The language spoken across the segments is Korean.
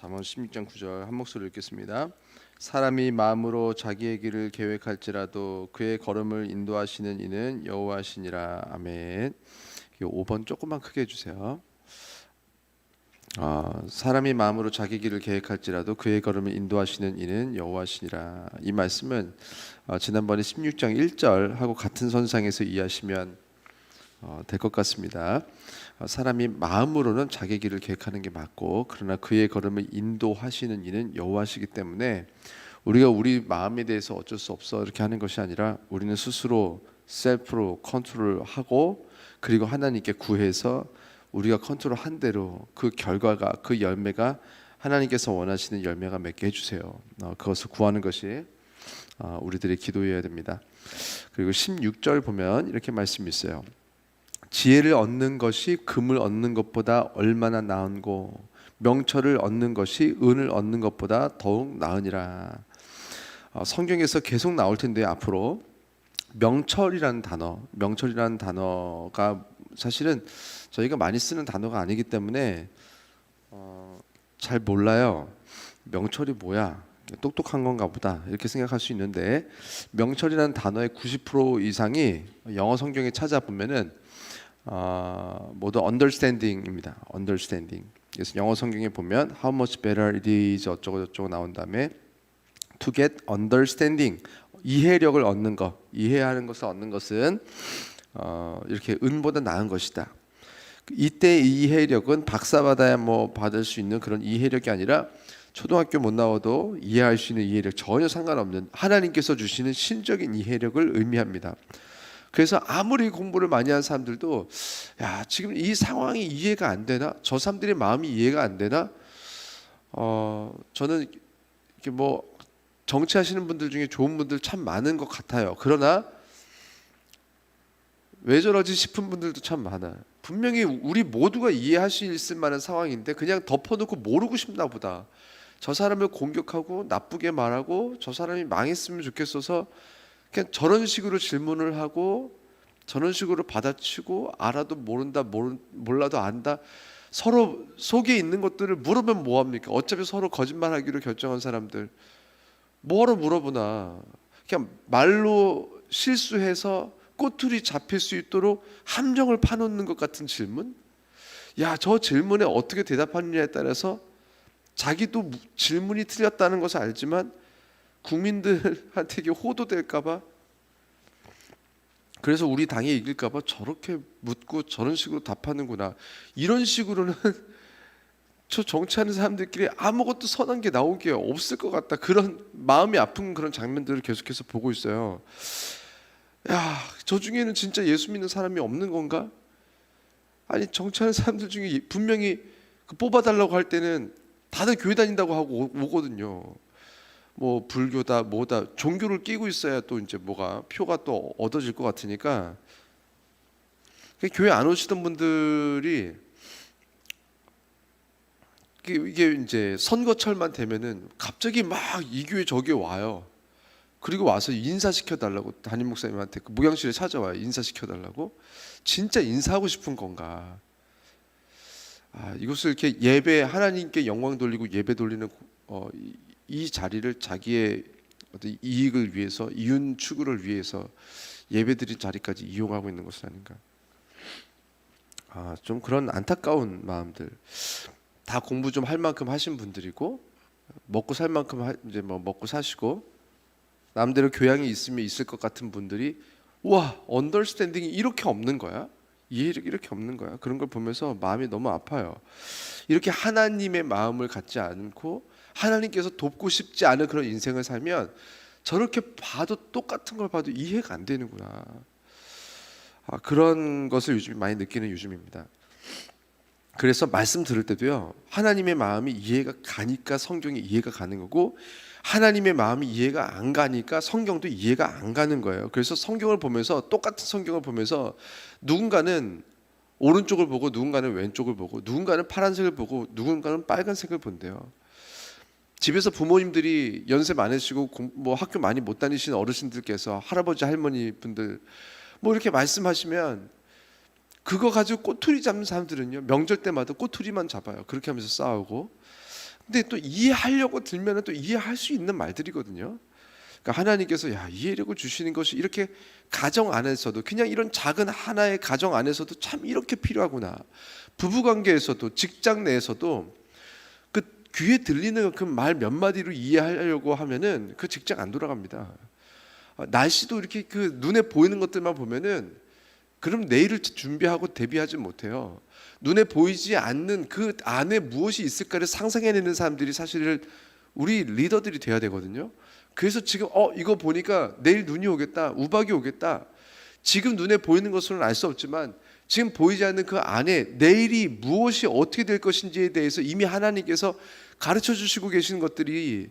잠언 16장 9절 한 목소리로 읽겠습니다. 사람이 마음으로 자기의 길을 계획할지라도 그의 걸음을 인도하시는 이는 여호와시니라. 아멘. 5번 조금만 크게 해주세요. 사람이 마음으로 자기 길을 계획할지라도 그의 걸음을 인도하시는 이는 여호와시니라. 이 말씀은 지난번에 16장 1절하고 같은 선상에서 이해하시면 될 것 같습니다. 사람이 마음으로는 자기 길을 계획하는 게 맞고, 그러나 그의 걸음을 인도하시는 이는 여호와시기 때문에 우리가 우리 마음에 대해서 어쩔 수 없어 이렇게 하는 것이 아니라 우리는 스스로 셀프로 컨트롤하고, 그리고 하나님께 구해서 우리가 컨트롤한 대로 그 결과가, 그 열매가 하나님께서 원하시는 열매가 맺게 해주세요. 그것을 구하는 것이 우리들의 기도여야 됩니다. 그리고 16절 보면 이렇게 말씀이 있어요. 지혜를 얻는 것이 금을 얻는 것보다 얼마나 나은고 명철을 얻는 것이 은을 얻는 것보다 더욱 나으니라. 성경에서 계속 나올 텐데 앞으로 명철이라는 단어가 사실은 저희가 많이 쓰는 단어가 아니기 때문에 잘 몰라요. 명철이 뭐야? 똑똑한 건가 보다 이렇게 생각할 수 있는데, 명철이라는 단어의 90% 이상이 영어 성경에 찾아보면은 모두 understanding입니다. understanding. 그래서 영어 성경에 보면 how much better it is 어쩌고 저쩌고 나온 다음에 to get understanding, 이해력을 얻는 것, 이해하는 것을 얻는 것은 이렇게 은보다 나은 것이다. 이때 이해력은 박사 받아야 뭐 받을 수 있는 그런 이해력이 아니라 초등학교 못 나와도 이해할 수 있는 이해력, 전혀 상관없는 하나님께서 주시는 신적인 이해력을 의미합니다. 그래서 아무리 공부를 많이 한 사람들도 야, 지금 이 상황이 이해가 안 되나? 저 사람들의 마음이 이해가 안 되나? 저는 이렇게 뭐 정치하시는 분들 중에 좋은 분들 참 많은 것 같아요. 그러나 왜 저러지 싶은 분들도 참 많아요. 분명히 우리 모두가 이해할 수 있을 만한 상황인데 그냥 덮어놓고 모르고 싶나 보다. 저 사람을 공격하고 나쁘게 말하고 저 사람이 망했으면 좋겠어서 그냥 저런 식으로 질문을 하고 저런 식으로 받아치고, 알아도 모른다, 몰라도 안다, 서로 속에 있는 것들을 물으면 뭐합니까? 어차피 서로 거짓말하기로 결정한 사람들 뭐하러 물어보나. 그냥 말로 실수해서 꼬투리 잡힐 수 있도록 함정을 파놓는 것 같은 질문. 야, 저 질문에 어떻게 대답하느냐에 따라서 자기도 질문이 틀렸다는 것을 알지만 국민들한테 이게 호도될까봐, 그래서 우리 당이 이길까봐 저렇게 묻고 저런 식으로 답하는구나. 이런 식으로는 저 정치하는 사람들끼리 아무것도 선한 게 나온 게 없을 것 같다. 그런 마음이 아픈 그런 장면들을 계속해서 보고 있어요. 야, 저 중에는 진짜 예수 믿는 사람이 없는 건가? 아니, 정치하는 사람들 중에 분명히 뽑아달라고 할 때는 다들 교회 다닌다고 하고 오거든요. 뭐 불교다 뭐다 종교를 끼고 있어야 또 이제 뭐가 표가 또 얻어질 것 같으니까, 교회 안 오시던 분들이 이게 이제 선거철만 되면은 갑자기 막 이 교회 저 교회 와요. 그리고 와서 인사시켜 달라고 담임 목사님한테 그 목양실에 찾아와요. 인사시켜 달라고. 진짜 인사하고 싶은 건가? 이것을 이렇게 예배, 하나님께 영광 돌리고 예배 돌리는 이 자리를 자기의 어떤 이익을 위해서, 이윤 추구를 위해서 예배드린 자리까지 이용하고 있는 것은 아닌가? 좀 그런 안타까운 마음들. 다 공부 좀 할 만큼 하신 분들이고 먹고 살 만큼 이제 뭐 먹고 사시고 남대로 교양이 있으면 있을 것 같은 분들이, 와, 언더스탠딩이 이렇게 없는 거야? 이해력이 이렇게 없는 거야? 그런 걸 보면서 마음이 너무 아파요. 이렇게 하나님의 마음을 갖지 않고 하나님께서 돕고 싶지 않은 그런 인생을 살면 저렇게 봐도, 똑같은 걸 봐도 이해가 안 되는구나. 그런 것을 요즘 많이 느끼는 요즘입니다. 그래서 말씀 들을 때도요, 하나님의 마음이 이해가 가니까 성경이 이해가 가는 거고, 하나님의 마음이 이해가 안 가니까 성경도 이해가 안 가는 거예요. 그래서 성경을 보면서, 똑같은 성경을 보면서 누군가는 오른쪽을 보고 누군가는 왼쪽을 보고 누군가는 파란색을 보고 누군가는 빨간색을 본대요. 집에서 부모님들이 연세 많으시고 뭐 학교 많이 못 다니시는 어르신들께서, 할아버지 할머니 분들 뭐 이렇게 말씀하시면 그거 가지고 꼬투리 잡는 사람들은요, 명절 때마다 꼬투리만 잡아요. 그렇게 하면서 싸우고, 근데 또 이해하려고 들면은 또 이해할 수 있는 말들이거든요. 그러니까 하나님께서 이해력을 주시는 것이 이렇게 가정 안에서도, 그냥 이런 작은 하나의 가정 안에서도 참 이렇게 필요하구나. 부부 관계에서도, 직장 내에서도 그 귀에 들리는 그 말 몇 마디로 이해하려고 하면은 그 직장 안 돌아갑니다. 날씨도 이렇게 그 눈에 보이는 것들만 보면은 그럼 내일을 준비하고 대비하지 못해요. 눈에 보이지 않는 그 안에 무엇이 있을까를 상상해내는 사람들이 사실 우리 리더들이 돼야 되거든요. 그래서 지금 이거 보니까 내일 눈이 오겠다, 우박이 오겠다. 지금 눈에 보이는 것으로는 알 수 없지만 지금 보이지 않는 그 안에 내일이 무엇이 어떻게 될 것인지에 대해서 이미 하나님께서 가르쳐 주시고 계시는 것들이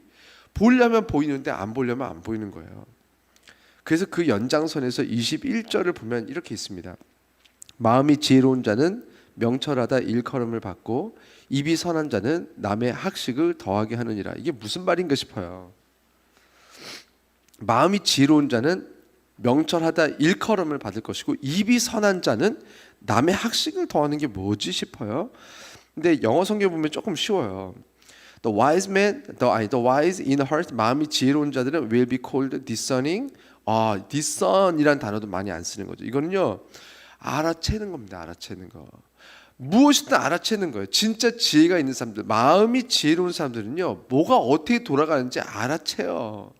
보려면 보이는데 안 보려면 안 보이는 거예요. 그래서 그 연장선에서 21절을 보면 이렇게 있습니다. 마음이 지혜로운 자는 명철하다 일컬음을 받고 입이 선한 자는 남의 학식을 더하게 하느니라. 이게 무슨 말인가 싶어요. 마음이 지혜로운 자는 명철하다 일컬음을 받을 것이고 입이 선한 자는 남의 학식을 더하는 게 뭐지 싶어요. 근데 영어 성경 보면 조금 쉬워요. The wise in heart, 마음이 지혜로운 자들은 will be called discerning. discern이란 단어도 많이 안 쓰는 거죠. 이거는요, 알아채는 겁니다. 알아채는 거. 무엇이든 알아채는 거예요. 진짜 지혜가 있는 사람들, 마음이 지혜로운 사람들은요, 뭐가 어떻게 돌아가는지 알아채요.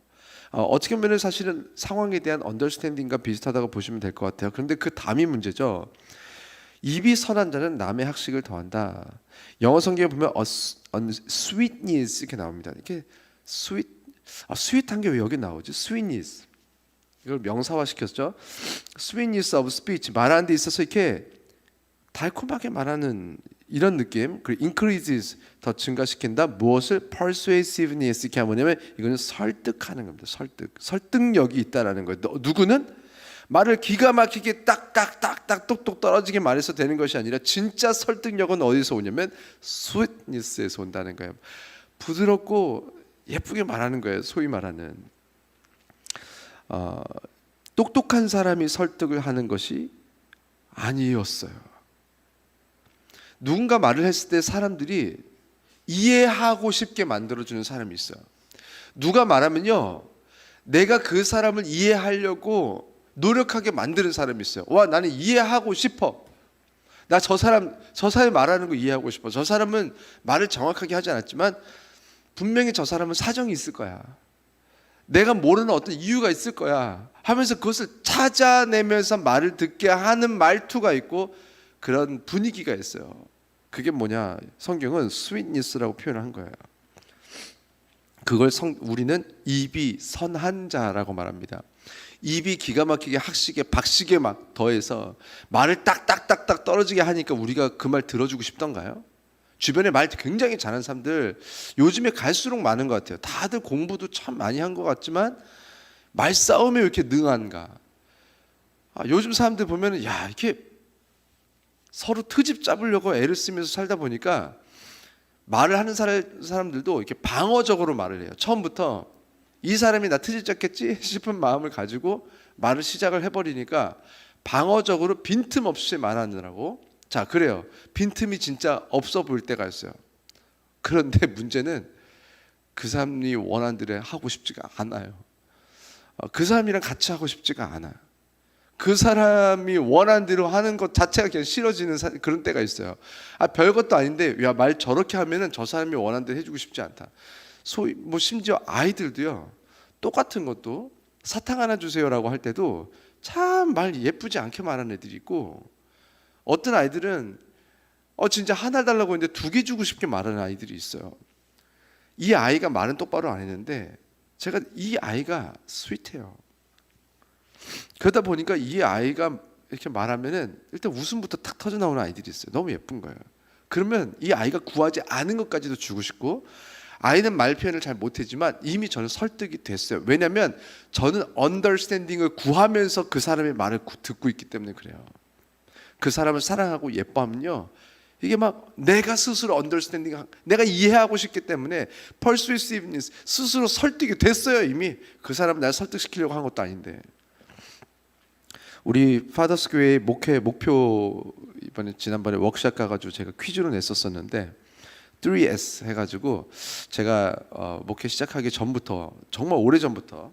어떻게 보면 사실은 상황에 대한 언더스탠딩과 비슷하다고 보시면 될 것 같아요. 그런데 그 담이 문제죠. 입이 선한 자는 남의 학식을 더한다. 영어 성경에 보면 sweetness 이렇게 나옵니다. 이렇게 sweet한 게 왜 여기 나오지? sweetness. 이걸 명사화 시켰죠. sweetness of speech, 말하는 데 있어서 이렇게 달콤하게 말하는 이런 느낌. 그리고 increases, 더 증가시킨다. 무엇을? persuasiveness 이렇게 하면 이거는 설득하는 겁니다. 설득력이 있다라는 거예요. 누구는 말을 기가 막히게 딱딱딱딱 똑똑 떨어지게 말해서 되는 것이 아니라 진짜 설득력은 어디서 오냐면 sweetness에서 온다는 거예요. 부드럽고 예쁘게 말하는 거예요. 소위 말하는 똑똑한 사람이 설득을 하는 것이 아니었어요. 누군가 말을 했을 때 사람들이 이해하고 싶게 만들어주는 사람이 있어요. 누가 말하면요, 내가 그 사람을 이해하려고 노력하게 만드는 사람이 있어요. 나는 이해하고 싶어. 나 저 사람이 말하는 거 이해하고 싶어. 저 사람은 말을 정확하게 하지 않았지만 분명히 저 사람은 사정이 있을 거야. 내가 모르는 어떤 이유가 있을 거야 하면서 그것을 찾아내면서 말을 듣게 하는 말투가 있고 그런 분위기가 있어요. 그게 뭐냐? 성경은 sweetness라고 표현을 한 거예요. 그걸 우리는 입이 선한 자라고 말합니다. 입이 기가 막히게 학식에 박식에 막 더해서 말을 딱딱딱딱 떨어지게 하니까 우리가 그 말 들어주고 싶던가요? 주변에 말 굉장히 잘하는 사람들 요즘에 갈수록 많은 것 같아요. 다들 공부도 참 많이 한 것 같지만 말싸움에 왜 이렇게 능한가? 요즘 사람들 보면은 이렇게 서로 트집 잡으려고 애를 쓰면서 살다 보니까 말을 하는 사람들도 이렇게 방어적으로 말을 해요. 처음부터 이 사람이 나 트집 잡겠지 싶은 마음을 가지고 말을 시작을 해버리니까 방어적으로 빈틈없이 말하느라고. 자, 그래요. 빈틈이 진짜 없어 보일 때가 있어요. 그런데 문제는 그 사람이 원하는 대로 하고 싶지가 않아요. 그 사람이랑 같이 하고 싶지가 않아요. 그 사람이 원하는 대로 하는 것 자체가 그냥 싫어지는 그런 때가 있어요. 별것도 아닌데 말 저렇게 하면은 저 사람이 원하는 대로 해주고 싶지 않다. 소위 심지어 아이들도요, 똑같은 것도 사탕 하나 주세요라고 할 때도 참 말 예쁘지 않게 말하는 애들이 있고, 어떤 아이들은 진짜 하나 달라고 했는데 2개 주고 싶게 말하는 아이들이 있어요. 이 아이가 말은 똑바로 안 했는데 제가 이 아이가 스윗해요. 그러다 보니까 이 아이가 이렇게 말하면은 일단 웃음부터 탁 터져 나오는 아이들이 있어요. 너무 예쁜 거예요. 그러면 이 아이가 구하지 않은 것까지도 주고 싶고, 아이는 말 표현을 잘 못하지만 이미 저는 설득이 됐어요. 왜냐하면 저는 언더스탠딩을 구하면서 그 사람의 말을 듣고 있기 때문에 그래요. 그 사람을 사랑하고 예뻐하면요, 이게 막 내가 스스로 언더스탠딩, 내가 이해하고 싶기 때문에 persuasiveness, 스스로 설득이 됐어요. 이미 그 사람을 날 설득시키려고 한 것도 아닌데. 우리 파더스 교회의 목표, 지난번에 워크숍 가가지고 제가 퀴즈로 냈었었는데 3S 해가지고 제가 목회 시작하기 전부터 정말 오래 전부터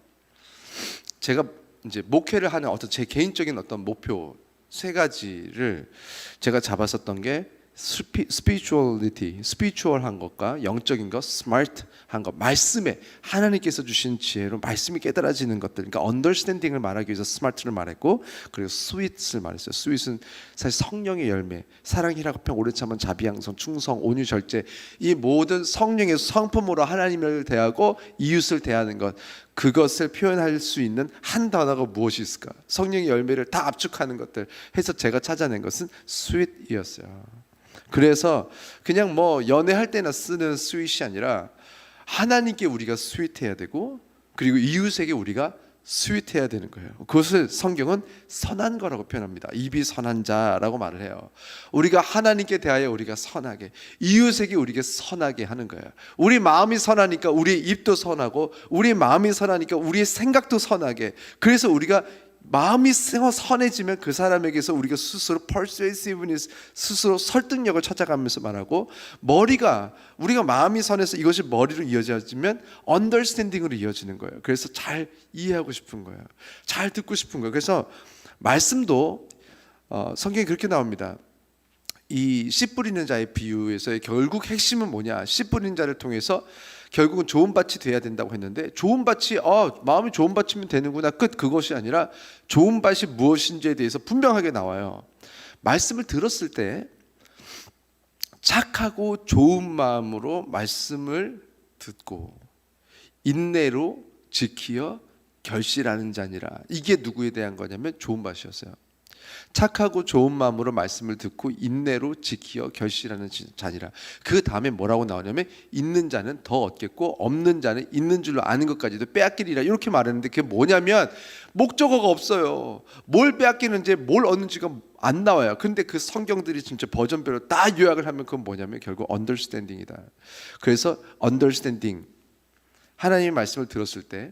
제가 이제 목회를 하는 어떤 제 개인적인 어떤 목표 세 가지를 제가 잡았었던 게 스피리추얼리티, 스피리추얼한 것과 영적인 것, 스마트한 것, 말씀에 하나님께서 주신 지혜로 말씀이 깨달아지는 것들, 그러니까 언더스탠딩을 말하기 위해서 스마트를 말했고, 그리고 스윗을 말했어요. 스윗은 사실 성령의 열매, 사랑, 희락, 평, 오래 참은, 자비양선, 충성, 온유, 절제, 이 모든 성령의 성품으로 하나님을 대하고 이웃을 대하는 것, 그것을 표현할 수 있는 한 단어가 무엇이 있을까? 성령의 열매를 다 압축하는 것들 해서 제가 찾아낸 것은 스윗이었어요. 그래서 그냥 뭐 연애할 때나 쓰는 스윗이 아니라 하나님께 우리가 스윗해야 되고, 그리고 이웃에게 우리가 스윗해야 되는 거예요. 그것을 성경은 선한 거라고 표현합니다. 입이 선한 자라고 말을 해요. 우리가 하나님께 대하여 우리가 선하게, 이웃에게 우리가 선하게 하는 거예요. 우리 마음이 선하니까 우리 입도 선하고, 우리 마음이 선하니까 우리의 생각도 선하게. 그래서 우리가 마음이 선해지면 그 사람에게서 우리가 스스로 persuasiveness, 스스로 설득력을 찾아가면서 말하고, 우리가 마음이 선해서 이것이 머리로 이어지면 understanding으로 이어지는 거예요. 그래서 잘 이해하고 싶은 거예요. 잘 듣고 싶은 거예요. 그래서 말씀도 성경에 그렇게 나옵니다. 이 씨 뿌리는 자의 비유에서의 결국 핵심은 뭐냐? 씨 뿌리는 자를 통해서 결국은 좋은 밭이 돼야 된다고 했는데, 좋은 밭이 마음이 좋은 밭이면 되는구나, 끝. 그것이 아니라 좋은 밭이 무엇인지에 대해서 분명하게 나와요. 말씀을 들었을 때 착하고 좋은 마음으로 말씀을 듣고 인내로 지키어 결실하는 자니라. 이게 누구에 대한 거냐면 좋은 밭이었어요. 착하고 좋은 마음으로 말씀을 듣고 인내로 지키어 결실하는 자니라. 그 다음에 뭐라고 나오냐면 있는 자는 더 얻겠고 없는 자는 있는 줄로 아는 것까지도 빼앗기리라, 이렇게 말했는데 그게 뭐냐면 목적어가 없어요. 뭘 빼앗기는지 뭘 얻는지가 안 나와요. 근데 그 성경들이 진짜 버전별로 다 요약을 하면 그건 뭐냐면 결국 언더스탠딩이다. 그래서 언더스탠딩, 하나님의 말씀을 들었을 때,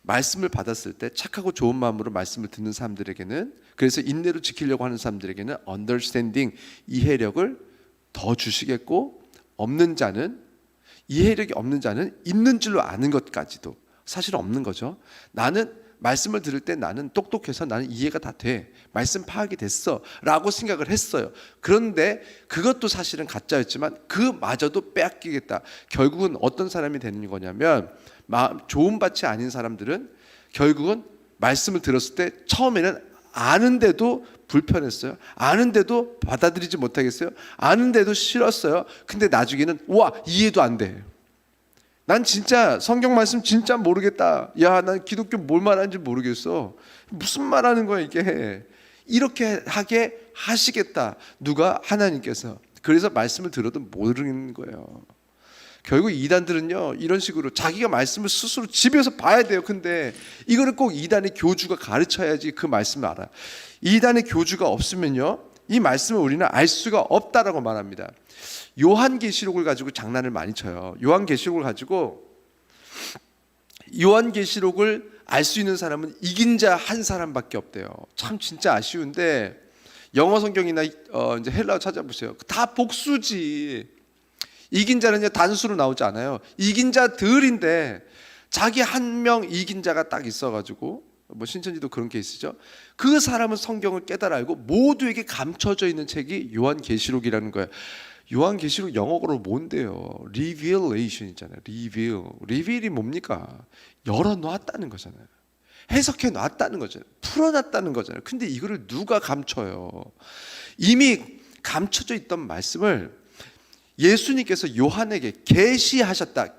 말씀을 받았을 때 착하고 좋은 마음으로 말씀을 듣는 사람들에게는, 그래서 인내로 지키려고 하는 사람들에게는 understanding, 이해력을 더 주시겠고, 없는 자는, 이해력이 없는 자는 있는 줄로 아는 것까지도 사실 없는 거죠. 나는 말씀을 들을 때 나는 똑똑해서 나는 이해가 다 돼, 말씀 파악이 됐어 라고 생각을 했어요. 그런데 그것도 사실은 가짜였지만 그마저도 빼앗기겠다. 결국은 어떤 사람이 되는 거냐면, 좋은 밭이 아닌 사람들은 결국은 말씀을 들었을 때 처음에는 아는데도 불편했어요. 아는데도 받아들이지 못하겠어요. 아는데도 싫었어요. 근데 나중에는 이해도 안 돼. 난 진짜 성경 말씀 진짜 모르겠다. 야, 난 기독교 뭘 말하는지 모르겠어. 무슨 말하는 거야 이게. 이렇게 하게 하시겠다. 누가? 하나님께서. 그래서 말씀을 들어도 모르는 거예요. 결국 이단들은요, 이런 식으로 자기가 말씀을 스스로 집에서 봐야 돼요. 근데 이거를 꼭 이단의 교주가 가르쳐야지 그 말씀을 알아요. 이단의 교주가 없으면요, 이 말씀을 우리는 알 수가 없다라고 말합니다. 요한계시록을 가지고 장난을 많이 쳐요. 요한계시록을 알 수 있는 사람은 이긴 자 한 사람밖에 없대요. 참 진짜 아쉬운데, 영어 성경이나 이제 헬라어 찾아보세요. 다 복수지. 이긴 자는요 단수로 나오지 않아요. 이긴 자들인데 자기 한 명 이긴 자가 딱 있어가지고, 뭐 신천지도 그런 케이스죠. 그 사람은 성경을 깨달아 알고 모두에게 감춰져 있는 책이 요한계시록이라는 거예요. 요한계시록 영어로 뭔데요? Revelation 있잖아요. Reveal이 뭡니까? 열어놨다는 거잖아요. 해석해 놨다는 거잖아요. 풀어놨다는 거잖아요. 근데 이거를 누가 감춰요? 이미 감춰져 있던 말씀을 예수님께서 요한에게 계시하셨다.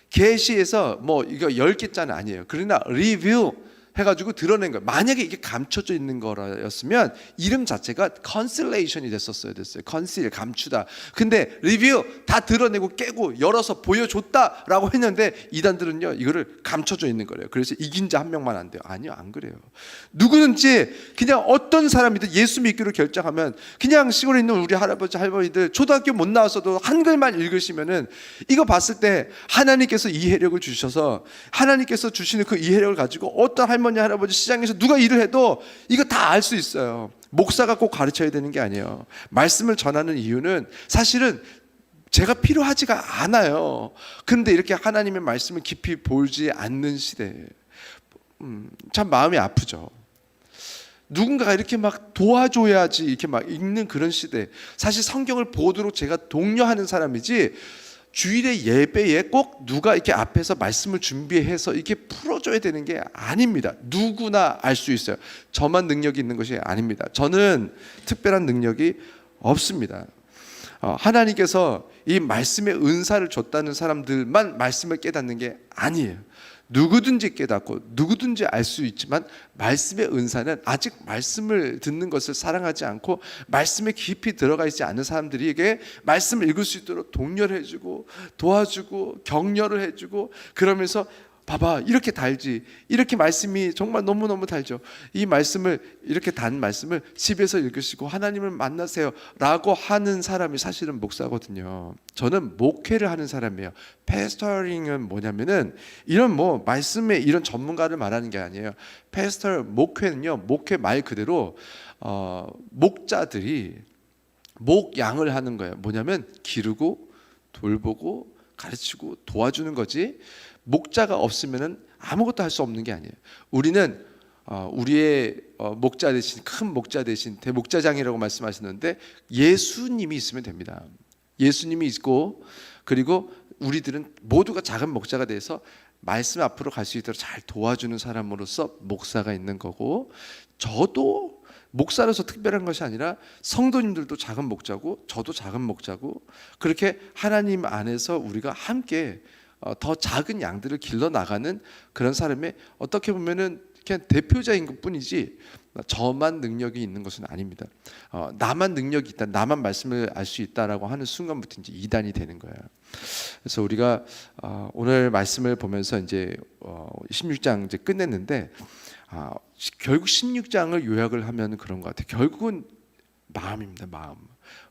계시해서 뭐 이거 10개짜는 아니에요. 그러나 리뷰 해가지고 드러낸 거예요. 만약에 이게 감춰져 있는 거였으면 이름 자체가 컨실레이션이 됐어요. 컨실, 감추다. 근데 리뷰 다 드러내고 깨고 열어서 보여줬다라고 했는데, 이단들은요 이거를 감춰져 있는 거래요. 그래서 이긴 자 한 명만 안 돼요. 아니요, 안 그래요. 누구든지 그냥 어떤 사람이든 예수 믿기로 결정하면, 그냥 시골에 있는 우리 할아버지 할머니들 초등학교 못 나왔어도 한글만 읽으시면은 이거 봤을 때 하나님께서 이해력을 주셔서, 하나님께서 주시는 그 이해력을 가지고 어떤 할머니 할아버지 시장에서 누가 일을 해도 이거 다 알 수 있어요. 목사가 꼭 가르쳐야 되는 게 아니에요. 말씀을 전하는 이유는 사실은 제가 필요하지가 않아요. 근데 이렇게 하나님의 말씀을 깊이 보지 않는 시대에 참 마음이 아프죠. 누군가가 이렇게 막 도와줘야지 이렇게 막 읽는 그런 시대. 사실 성경을 보도록 제가 독려하는 사람이지, 주일의 예배에 꼭 누가 이렇게 앞에서 말씀을 준비해서 이렇게 풀어줘야 되는 게 아닙니다. 누구나 알 수 있어요. 저만 능력이 있는 것이 아닙니다. 저는 특별한 능력이 없습니다. 하나님께서 이 말씀의 은사를 줬다는 사람들만 말씀을 깨닫는 게 아니에요. 누구든지 깨닫고 누구든지 알 수 있지만, 말씀의 은사는 아직 말씀을 듣는 것을 사랑하지 않고 말씀에 깊이 들어가 있지 않은 사람들에게 말씀을 읽을 수 있도록 독려를 해주고 도와주고 격려를 해주고, 그러면서 봐봐 이렇게 달지, 이렇게 말씀이 정말 너무너무 달죠. 이 말씀을, 이렇게 단 말씀을 집에서 읽으시고 하나님을 만나세요 라고 하는 사람이 사실은 목사거든요. 저는 목회를 하는 사람이에요. 패스터링은 뭐냐면은 이런 뭐 말씀의 이런 전문가를 말하는 게 아니에요. 패스터, 목회는요, 목회 말 그대로 목자들이 목양을 하는 거예요. 뭐냐면 기르고 돌보고 가르치고 도와주는 거지, 목자가 없으면은 아무것도 할 수 없는 게 아니에요. 우리는 우리의 목자 대신, 큰 목자 대신 대목자장이라고 말씀하시는데, 예수님이 있으면 됩니다. 예수님이 있고, 그리고 우리들은 모두가 작은 목자가 돼서 말씀 앞으로 갈 수 있도록 잘 도와주는 사람으로서 목사가 있는 거고, 저도 목사로서 특별한 것이 아니라 성도님들도 작은 목자고 저도 작은 목자고, 그렇게 하나님 안에서 우리가 함께 더 작은 양들을 길러 나가는 그런 사람의, 어떻게 보면은 그냥 대표자인 것뿐이지 저만 능력이 있는 것은 아닙니다. 나만 능력이 있다, 나만 말씀을 알 수 있다라고 하는 순간부터 이제 이단이 되는 거예요. 그래서 우리가 오늘 말씀을 보면서 이제 16장 이제 끝냈는데, 결국 16장을 요약을 하면 그런 것 같아요. 결국은 마음입니다.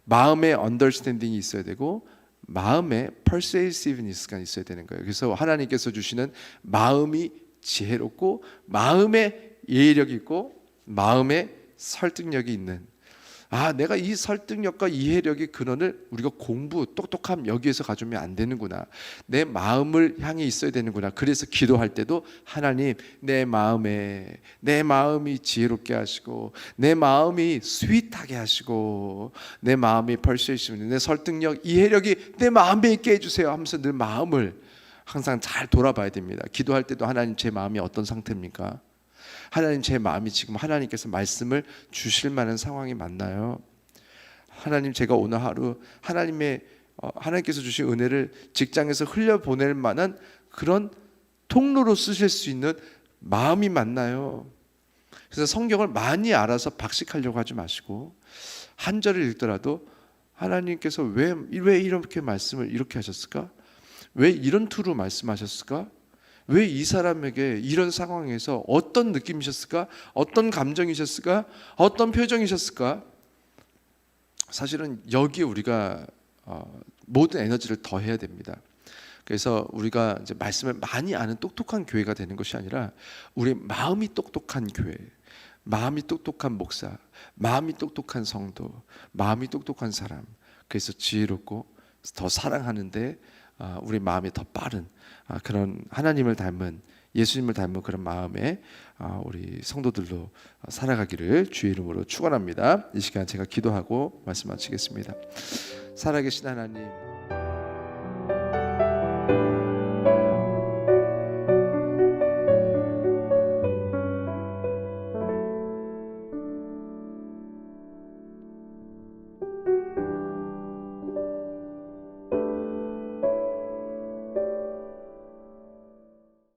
마음의 언더스탠딩이 있어야 되고, 마음의 persuasiveness가 있어야 되는 거예요. 그래서 하나님께서 주시는 마음이 지혜롭고, 마음에 이해력이 있고, 마음에 설득력이 있는, 내가 이 설득력과 이해력의 근원을 우리가 공부, 똑똑함 여기에서 가져오면 안 되는구나. 내 마음을 향해 있어야 되는구나. 그래서 기도할 때도 하나님, 내 마음이 지혜롭게 하시고, 내 마음이 스윗하게 하시고, 내 마음이 persuasive, 내 설득력, 이해력이 내 마음에 있게 해주세요 하면서 늘 마음을 항상 잘 돌아봐야 됩니다. 기도할 때도 하나님, 제 마음이 어떤 상태입니까? 하나님, 제 마음이 지금 하나님께서 말씀을 주실 만한 상황이 맞나요? 하나님, 제가 오늘 하루 하나님께서 주신 은혜를 직장에서 흘려보낼 만한 그런 통로로 쓰실 수 있는 마음이 맞나요? 그래서 성경을 많이 알아서 박식하려고 하지 마시고, 한 절을 읽더라도 하나님께서 왜 이렇게 말씀을 이렇게 하셨을까? 왜 이런 투로 말씀하셨을까? 왜 이 사람에게 이런 상황에서 어떤 느낌이셨을까? 어떤 감정이셨을까? 어떤 표정이셨을까? 사실은 여기에 우리가 모든 에너지를 더해야 됩니다. 그래서 우리가 이제 말씀을 많이 아는 똑똑한 교회가 되는 것이 아니라, 우리 마음이 똑똑한 교회, 마음이 똑똑한 목사, 마음이 똑똑한 성도, 마음이 똑똑한 사람, 그래서 지혜롭고 더 사랑하는데 우리 마음이 더 빠른 그런 하나님을 닮은, 예수님을 닮은 그런 마음에 우리 성도들로 살아가기를 주의 이름으로 축원합니다. 이 시간 제가 기도하고 말씀 마치겠습니다. 살아계신 하나님,